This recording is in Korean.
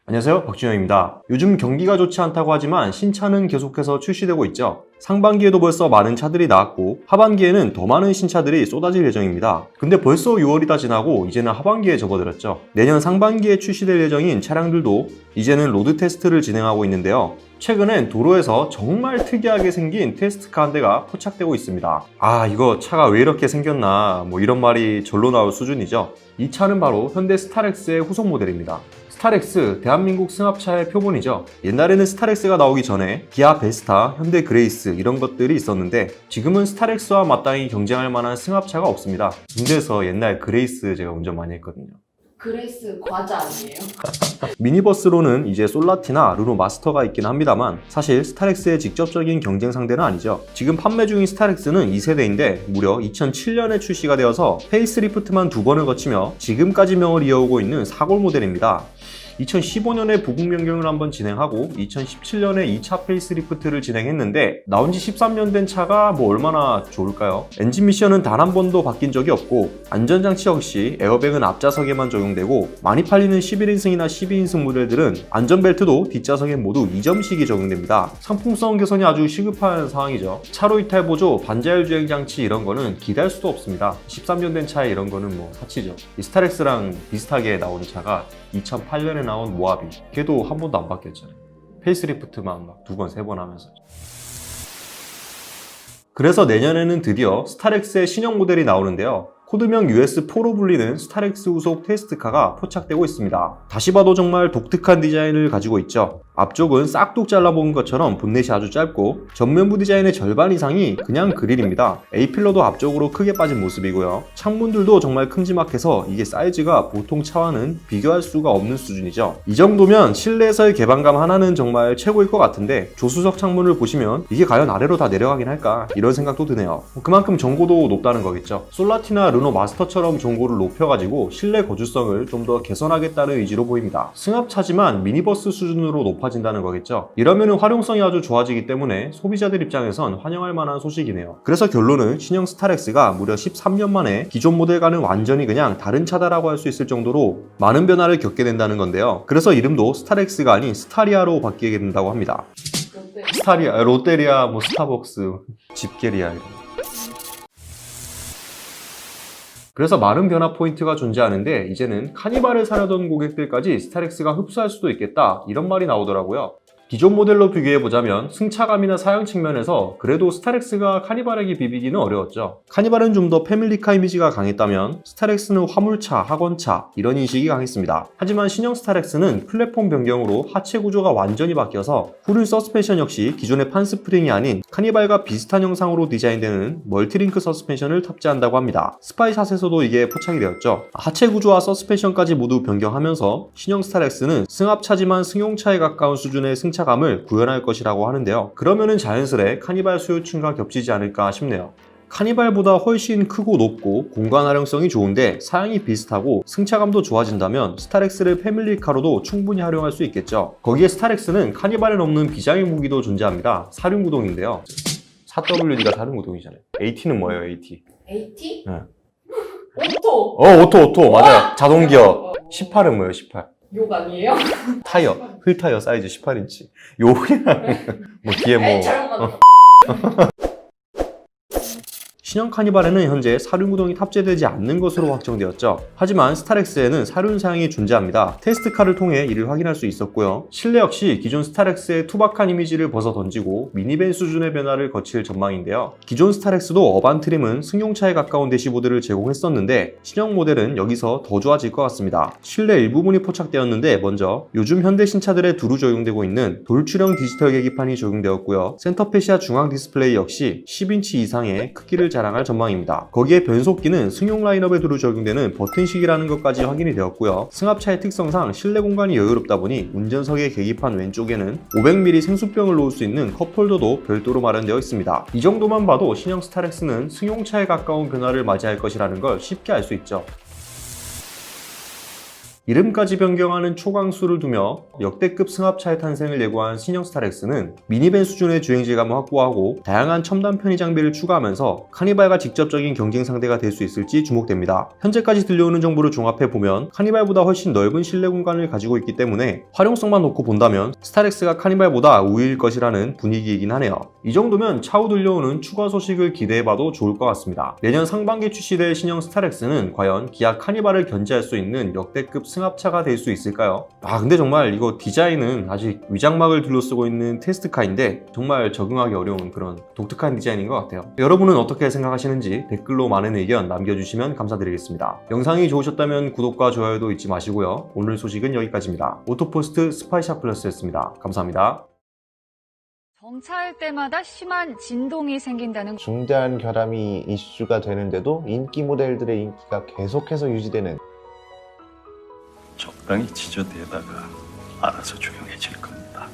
안녕하세요, 박준영입니다. 요즘 경기가 좋지 않다고 하지만 신차는 계속해서 출시되고 있죠. 상반기에도 벌써 많은 차들이 나왔고 하반기에는 더 많은 신차들이 쏟아질 예정입니다. 근데 벌써 6월이 다 지나고 이제는 하반기에 접어들었죠. 내년 상반기에 출시될 예정인 차량들도 이제는 로드 테스트를 진행하고 있는데요. 최근엔 도로에서 정말 특이하게 생긴 테스트카 한 대가 포착되고 있습니다. 아, 이거 차가 왜 이렇게 생겼나 이런 말이 절로 나올 수준이죠. 이 차는 바로 현대 스타렉스의 후속 모델입니다. 스타렉스, 대한민국 승합차의 표본이죠. 옛날에는 스타렉스가 나오기 전에 기아 베스타, 현대 그레이스 이런 것들이 있었는데 지금은 스타렉스와 마땅히 경쟁할 만한 승합차가 없습니다. 군대에서 옛날 그레이스 제가 운전 많이 했거든요. 그레이스 과자 아니에요? 미니버스로는 이제 솔라티나 르노 마스터가 있긴 합니다만 사실 스타렉스의 직접적인 경쟁 상대는 아니죠. 지금 판매 중인 스타렉스는 2세대인데 무려 2007년에 출시가 되어서 페이스리프트만 2번을 거치며 지금까지 명을 이어오고 있는 사골 모델입니다. 2015년에 부국 변경을 한번 진행하고 2017년에 2차 페이스리프트를 진행했는데 나온 지 13년 된 차가 얼마나 좋을까요? 엔진 미션은 단 한 번도 바뀐 적이 없고 안전장치 역시 에어백은 앞좌석에만 적용되고 많이 팔리는 11인승이나 12인승 모델들은 안전벨트도 뒷좌석에 모두 2점씩이 적용됩니다. 상품성 개선이 아주 시급한 상황이죠. 차로 이탈 보조, 반자율 주행 장치 이런 거는 기대할 수도 없습니다. 13년 된 차에 이런 거는 사치죠. 이 스타렉스랑 비슷하게 나온 차가 2008년에 나온 모하비, 걔도 한 번도 안 바뀌었잖아요. 페이스리프트만 2번, 3번 하면서. 그래서 내년에는 드디어 스타렉스의 신형 모델이 나오는데요. 코드명 US4로 불리는 스타렉스 후속 테스트카가 포착되고 있습니다. 다시 봐도 정말 독특한 디자인을 가지고 있죠. 앞쪽은 싹둑 잘라본 것처럼 본넷이 아주 짧고 전면부 디자인의 절반 이상이 그냥 그릴입니다. A필러도 앞쪽으로 크게 빠진 모습이고요. 창문들도 정말 큼지막해서 이게 사이즈가 보통 차와는 비교할 수가 없는 수준이죠. 이 정도면 실내에서의 개방감 하나는 정말 최고일 것 같은데 조수석 창문을 보시면 이게 과연 아래로 다 내려가긴 할까 이런 생각도 드네요. 그만큼 전고도 높다는 거겠죠. 솔라티나 르노 마스터처럼 전고를 높여가지고 실내 거주성을 좀 더 개선하겠다는 의지로 보입니다. 승합차지만 미니버스 수준으로 높아진다는 거겠죠. 이러면 활용성이 아주 좋아지기 때문에 소비자들 입장에선 환영할 만한 소식이네요. 그래서 결론은 신형 스타렉스가 무려 13년 만에 기존 모델과는 완전히 그냥 다른 차다라고 할 수 있을 정도로 많은 변화를 겪게 된다는 건데요. 그래서 이름도 스타렉스가 아닌 스타리아로 바뀌게 된다고 합니다. 스타리아, 롯데리아, 스타벅스, 집게리아 이런 거. 그래서 많은 변화 포인트가 존재하는데 이제는 카니발을 사려던 고객들까지 스타렉스가 흡수할 수도 있겠다 이런 말이 나오더라고요. 기존 모델로 비교해보자면 승차감이나 사양 측면에서 그래도 스타렉스가 카니발에게 비비기는 어려웠죠. 카니발은 좀 더 패밀리카 이미지가 강했다면 스타렉스는 화물차, 학원차 이런 인식이 강했습니다. 하지만 신형 스타렉스는 플랫폼 변경으로 하체 구조가 완전히 바뀌어서 후륜 서스펜션 역시 기존의 판스프링이 아닌 카니발과 비슷한 형상으로 디자인되는 멀티링크 서스펜션을 탑재한다고 합니다. 스파이샷에서도 이게 포착이 되었죠. 하체 구조와 서스펜션까지 모두 변경하면서 신형 스타렉스는 승합차지만 승용차에 가까운 수준의 승차감을 구현할 것이라고 하는데요. 그러면은 자연스레 카니발 수요층과 겹치지 않을까 싶네요. 카니발보다 훨씬 크고 높고 공간 활용성이 좋은데 사양이 비슷하고 승차감도 좋아진다면 스타렉스를 패밀리카로도 충분히 활용할 수 있겠죠. 거기에 스타렉스는 카니발에 없는 비장의 무기도 존재합니다. 사륜구동인데요. 4WD가 사륜구동이잖아요. AT는 뭐예요, AT? AT? 네. 오토! 오토 맞아요. 자동기어. 18은 뭐예요, 18? 욕 아니에요? 타이어, 휠타이어 사이즈 18인치. 요냥 뒤에 에이, 잘못 만들었다. 신형 카니발에는 현재 사륜구동이 탑재되지 않는 것으로 확정되었죠. 하지만 스타렉스에는 사륜 사양이 존재합니다. 테스트카를 통해 이를 확인할 수 있었고요. 실내 역시 기존 스타렉스의 투박한 이미지를 벗어 던지고 미니밴 수준의 변화를 거칠 전망인데요. 기존 스타렉스도 어반 트림은 승용차에 가까운 대시보드를 제공했었는데 신형 모델은 여기서 더 좋아질 것 같습니다. 실내 일부분이 포착되었는데 먼저 요즘 현대 신차들에 두루 적용되고 있는 돌출형 디지털 계기판이 적용되었고요. 센터페시아 중앙 디스플레이 역시 10인치 이상의 크기를 자랑할 전망입니다. 거기에 변속기는 승용 라인업에 두루 적용되는 버튼식이라는 것까지 확인이 되었고요. 승합차의 특성상 실내 공간이 여유롭다 보니 운전석의 계기판 왼쪽에는 500ml 생수병을 놓을 수 있는 컵홀더도 별도로 마련되어 있습니다. 이 정도만 봐도 신형 스타렉스는 승용차에 가까운 변화를 맞이할 것이라는 걸 쉽게 알 수 있죠. 이름까지 변경하는 초강수를 두며 역대급 승합차의 탄생을 예고한 신형 스타렉스는 미니밴 수준의 주행질감을 확보하고 다양한 첨단 편의 장비를 추가하면서 카니발과 직접적인 경쟁 상대가 될 수 있을지 주목됩니다. 현재까지 들려오는 정보를 종합해보면 카니발보다 훨씬 넓은 실내 공간을 가지고 있기 때문에 활용성만 놓고 본다면 스타렉스가 카니발보다 우위일 것이라는 분위기이긴 하네요. 이 정도면 차후 들려오는 추가 소식을 기대해봐도 좋을 것 같습니다. 내년 상반기 출시될 신형 스타렉스는 과연 기아 카니발을 견제할 수 있는 역대급 승합차가 될 수 있을까요? 근데 정말 이거 디자인은 아직 위장막을 둘러쓰고 있는 테스트카인데 정말 적응하기 어려운 그런 독특한 디자인인 것 같아요. 여러분은 어떻게 생각하시는지 댓글로 많은 의견 남겨주시면 감사드리겠습니다. 영상이 좋으셨다면 구독과 좋아요도 잊지 마시고요. 오늘 소식은 여기까지입니다. 오토포스트 스파이샤 플러스였습니다. 감사합니다. 정차할 때마다 심한 진동이 생긴다는 중대한 결함이 이슈가 되는데도 인기 모델들의 인기가 계속해서 유지되는 적당히 지저대다가 알아서 조용해질 겁니다.